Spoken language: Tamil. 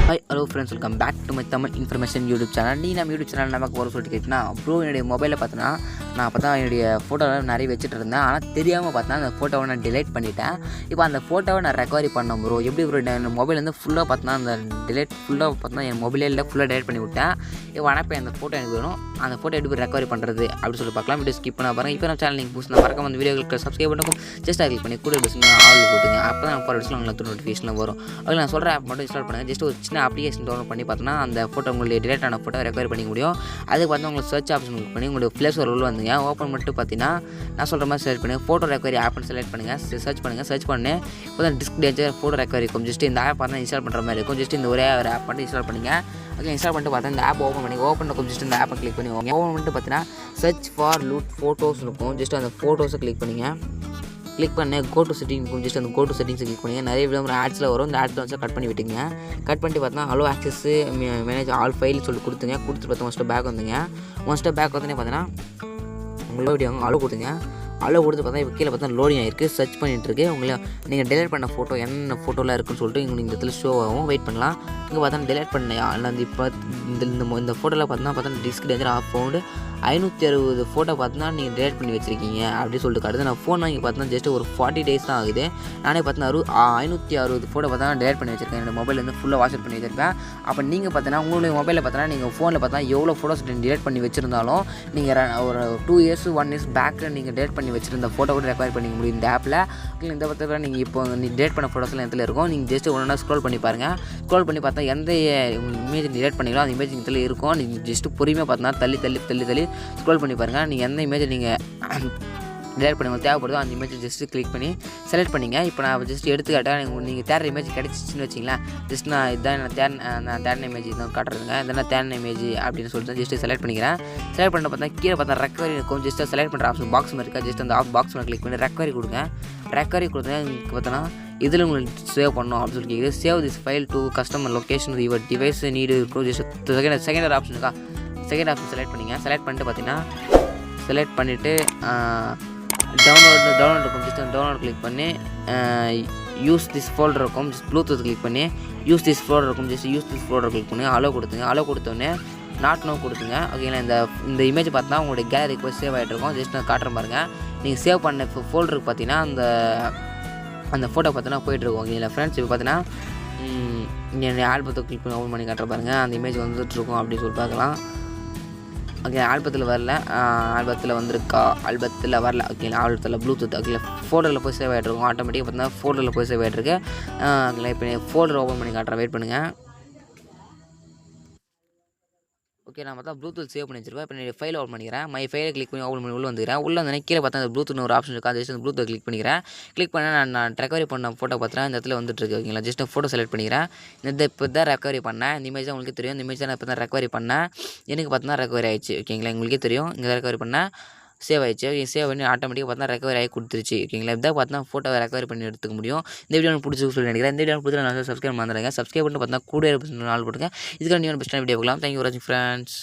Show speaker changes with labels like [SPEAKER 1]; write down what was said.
[SPEAKER 1] Hi hello friends, welcome back to my Tamil information YouTube channel. நம்ம யூடியூப் சேனல் நமக்கு ஒரு சொல்லிட்டு கேட்டிங்கன்னா, ப்ரோ என்னுடைய மொபைலில் பார்த்தோன்னா நான் அப்போ தான் என்னுடைய ஃபோட்டோவில் நிறைய வச்சுட்டு இருந்தேன். ஆனால் தெரியாமல் பார்த்தா அந்த ஃபோட்டோவை நான் டிலீட் பண்ணிட்டேன். இப்போ அந்த ஃபோட்டோவை நான் ரெக்கவரி பண்ணேன் ப்ரோ. எப்படி ப்ரோ என் மொபைல் வந்து ஃபுல்லாக பார்த்தோன்னா அந்த ஃபுல்லாக பார்த்தோன்னா என் மொபைலே இல்லை, ஃபுல்லாக டிலீட் பண்ணி விட்டேன். இப்போ ஆனால் இப்போ அந்த ஃபோட்டோ எனக்கு வேணும். அந்த ஃபோட்டோ எப்படி ரெக்கவரி பண்ணுறது அப்படின்னு சொல்லி பார்க்கலாம். வீடியோ ஸ்கிப் பண்ண பாருங்கள். இப்போ நம்ம சேனல் நீங்கள் புதுசு மறக்காம அந்த வீடியோக்கு சப்ஸ்கிரைப் பண்ணிக்கும். ஜஸ்ட் கிளிக் பண்ணி கூட பஸ் ஆள் போட்டுங்க. அப்போ தான் போகிற விஷயம் உங்களுக்கு நோட்டிஃபிகேஷன் வரும். அதில் நான் சொல்கிற ஆப் மட்டும் இன்ஸ்டால் பண்ணுங்கள். ஜஸ்ட் ஒரு சின்ன அப்ளிகேஷன் டவுன்லோட் பண்ணி பார்த்தோன்னா அந்த ஃபோட்டோ உங்களுடைய டிலீட் ஆன ஃபோட்டோ ரெக்கவரி பண்ணிக்க முடியும். அதுக்கு பார்த்தா உங்களுக்கு சர்ச் ஆப்ஷன் கிளிக் பண்ணி உங்களுடைய ப்ளே ஸ்டோர் உள்ள வந்துங்க. ஓப்பன் பண்ணிட்டு பார்த்தீங்கன்னா நான் சொல்கிற மாதிரி சர்ச் பண்ணி ஃபோட்டோ ரெக்கவரி ஆப்னு செலக்ட் பண்ணுங்கள். சர்ச் பண்ணுங்கள். சர்ச் பண்ணி இப்போ தான் டிஸ்க் டேஞ்சர் ஃபோட்டோ ரெக்கவரி இருக்கும். ஜஸ்ட் இந்த ஆப் பார்த்தா இன்ஸ்டால் பண்ணுற மாதிரி இருக்கும். ஜஸ்ட் இந்த ஒரே ஒரு ஆப் மட்டும் இன்ஸ்டால் பண்ணுங்கள். ஓகே, இன்ஸ்டால் பண்ணிட்டு பார்த்தா இந்த ஆப் ஓப்பன் பண்ணி கொஞ்சம் ஜஸ்ட் இந்த ஆப்பை கிளிக் பண்ணி ஓப்பன் பண்ணிட்டு பார்த்தீங்கன்னா சர்ச் ஃபார் லூட் ஃபோட்டோஸ் இருக்கும். ஜஸ்ட் அந்த ஃபோட்டோஸை கிளிக் பண்ணிங்க. கிளிக் பண்ண கோ டு செட்டிங் ஜஸ்ட் அந்த கோ டு செட்டிங்ஸை கிளிக் பண்ணிங்க. நிறைய விதமான ஆட்ஸில் வரும். இந்த ஆட்ஸில் வச்சு கட் பண்ணி விட்டுங்க. கட் பண்ணிட்டு பார்த்தா hello access manage all file சொல்லி கொடுத்துங்க. கொடுத்துட்டு பார்த்தா ஒன் ஸ்டெப் பேக் வந்துங்க. ஒன் ஸ்டெப் பேக் வந்து பார்த்தீங்கன்னா உங்களோட அலோ கொடுத்துங்க. அலோ கொடுத்து பார்த்தா இப்போ கீழே பார்த்தா லோடிங் ஆகிருக்கு. சர்ச் பண்ணிட்டு இருக்கு. உங்களை நீங்கள் டெலிட் பண்ண ஃபோட்டோ என்னென்ன ஃபோட்டோலாம் இருக்குன்னு சொல்லிட்டு உங்களுக்கு இந்த இடத்துல ஷோ ஆகும். வெயிட் பண்ணலாம். இங்கே பார்த்தா டெலிட் பண்ணையா இல்லை அந்த இப்போ இந்த ஃபோட்டோவில் பார்த்தா disk danger of found 560 photo பார்த்தீங்கன்னா நீங்கள் டெலிட் பண்ணி வச்சுருக்கீங்க அப்படின்னு சொல்லிட்டு காட்டுது. நான் ஃபோன் வாங்கி பார்த்தா ஜஸ்ட் ஒரு 40 days தான் ஆகுது. நானே பார்த்தீங்கன்னா 560 ஃபோட்டோ பார்த்தா டெலிட் பண்ணி வச்சுருக்கேன். என்னோட மொபைல் வந்து ஃபுல்லாக வாட்ச் பண்ணி வச்சுருப்பேன். அப்போ நீங்கள் பார்த்தீங்கன்னா உங்களுடைய மொபைலில் பார்த்தீங்கன்னா நீங்கள் ஃபோனில் பார்த்தா எவ்வளோ ஃபோட்டோஸ் டெலிட் பண்ணி வச்சுருந்தாலும் நீங்கள் ஒரு 2 years 1 years பேக்கு நீங்கள் டெலிட் பண்ணி வச்சுருந்த ஃபோட்டோ கூட ரெக்கவர் பண்ணிக்க முடியும் இந்த ஆப்பில். இந்த பக்கத்தில் நீங்கள் இப்போ டெலிட் பண்ண ஃபோட்டோஸ்லாம் இடத்துல இருக்கும். நீங்கள் ஜஸ்ட் ஒன்றா ஸ்க்ரோல் பண்ணி பாருங்கள். ஸ்க்ரோல் பண்ணி பார்த்தா எந்த இமேஜ் டெலிட் பண்ணிங்களோ அந்த இமேஜ் இடத்துல இருக்கும். நீங்கள் ஜஸ்ட் பொறுமையாக பார்த்தீங்கன்னா தள்ளி ஸ்க்ரோல் பண்ணி பாருங்கள். நீங்கள் எந்த இமேஜை நீங்கள் டெலிட் பண்ணி உங்களுக்கு தேவைப்படுதோ அந்த இமேஜை ஜஸ்ட்டு கிளிக் பண்ணி செலக்ட் பண்ணிங்க. இப்போ நான் ஜஸ்ட் எடுத்துக்காட்டால் நீங்கள் தேடுற இமேஜ் கிடச்சிச்சின்னு வச்சிங்களேன். ஜஸ்ட் நான் இதான் நான் தேடின இமேஜ் தான் காட்டுறதுங்க. இதெல்லாம் தேடின இமேஜ் அப்படின்னு சொல்லிட்டு ஜஸ்ட்டு செலக்ட் பண்ணிக்கிறேன். செலக்ட் பண்ண பார்த்தா கீழே பார்த்தா ரெக்கவரி இருக்கும். ஜஸ்ட்டு செலக்ட் பண்ணுற ஆப்ஷன் பாக்ஸ் இருக்கா. ஜஸ்ட் அந்த பாக்ஸ் கிளிக் பண்ணி ரெக்கவரி கொடுங்க. ரெக்கவரி கொடுத்தா உங்களுக்கு பார்த்தோன்னா இதில் உங்களுக்கு சேவ் பண்ணணும் அப்படின்னு சொல்லி கேட்குது. Save this file to customer location your device need இருக்கும். ஜஸ்ட் செகண்ட் ஆப்ஷன் இருக்கா. செகண்ட் ஆப்ஷன் செலக்ட் பண்ணிங்க. செலக்ட் பண்ணிட்டு பார்த்தீங்கன்னா செலக்ட் பண்ணிவிட்டு டவுன்லோட் இருக்கும். ஜஸ்ட் டவுன்லோட் கிளிக் பண்ணி யூஸ் திஸ் ஃபோல்டர் இருக்கும். ஜஸ்ட் ப்ளூடூத் கிளிக் பண்ணி யூஸ் திஸ் ஃபோல்டர் இருக்கும். Just use this folder click பண்ணி அலோ கொடுத்துங்க. அலோ கொடுத்தோடனே நாட் நோ கொடுத்துங்க. ஓகேங்களா. இந்த இமேஜ் பார்த்தா உங்களுடைய கேலரிக்கு போய் சேவ் ஆகிட்டு இருக்கும். ஜஸ்ட் நான் காட்டுறேன் பாருங்கள். நீங்கள் சேவ் பண்ண ஃபோல்டருக்கு பார்த்தீங்கன்னா அந்த ஃபோட்டோ பார்த்தீங்கன்னா போய்ட்டுருக்கும். ஓகேங்களா ஃப்ரெண்ட்ஸ். இப்போ பார்த்தீங்கன்னா என்னுடைய ஆல்பத்தை கிளிக் பண்ணி ஓப்பன் பண்ணி காட்டுற பாருங்கள். அந்த இமேஜ் வந்துட்டுருக்கும் அப்படின்னு சொல்லி பார்க்கலாம். ஓகே, ஆல்பத்தில் வரல. ஆல்பத்தில் வந்திருக்கா. ஆல்பத்தில் வரல. ஓகேங்களா. ஆல்பத்தில் ப்ளூடூத். ஓகே, ஃபோல்டரில் போய் சேவ் ஆகிட்ருக்கும். ஆட்டோமேட்டிக்காக பார்த்தீங்கன்னா ஃபோல்டரில் போய் சேவ் ஆகிட்ருக்கு. இப்போ ஃபோல்டர் ஓப்பன் பண்ணி காட்டுறேன். வெயிட் பண்ணுங்கள். ஓகே, நான் பார்த்தா ப்ளூடூத் சேவ் பண்ணி வச்சிருப்பேன். இப்போ நான் ஃபைல் ஓப்பன் பண்ணிக்கிறேன். மை ஃபைலை கிளிக் பண்ணி ஓப்பன் பண்ணி உள்ள வந்துக்கிறேன். உள்ள வந்து கீழே பார்த்தா அந்த ப்ளூடூத் ஒரு ஆப்ஷன் இருக்கா. ஜஸ்ட் அந்த ப்ளூடூத் கிளிக் பண்ணிக்கிறேன். கிளிக் பண்ணால் நான் ரெக்கவரி பண்ண ஃபோட்டோ பார்த்தா இந்த இடத்துல வந்துட்டுருக்கு. ஓகேங்களா. ஜஸ்ட் ஃபோட்டோ செலக்ட் பண்ணிக்கிறேன். இப்போ தான் ரெக்கவரி பண்ணேன். இந்த இமேஜ் தான் உங்களுக்கு தெரியும். இந்த இமேஜ் தான் நான் இப்போ தான் ரெக்கவரி பண்ணேன். எனக்கு பார்த்தா ரெக்கவரி ஆயிடுச்சு. ஓகேங்களா. உங்களுக்கே தெரியும். இங்கே ரெக்கவரி பண்ணேன். சேவ் ஆயிடுச்சு. சேவ் பண்ணி ஆட்டோமேட்டிக்காக பார்த்தா ரெக்கவரி ஆகி கொடுத்துருச்சு. ஓகேங்களா. இதான் பார்த்தா ஃபோட்டோ ரெக்கவரி பண்ணி எடுத்துக்க முடியும். இந்த வீடியோ எனக்கு பிடிச்சி சொல்லி நினைக்கிறேன். இந்த வீடியோ பிடிச்சி நான் சப்ஸ்கிரைப் பண்ணுறேன். சப்ஸ்கிரைப் பண்ணிட்டு பார்த்தா கூட நாள் போட்டுங்க. இதுக்காக நீங்கள் பெஸ்ட்டான வீடியோ பார்க்கலாம். தேங்க்யூ ஃபார் வாட்சிங் ஃப்ரெண்ட்ஸ்.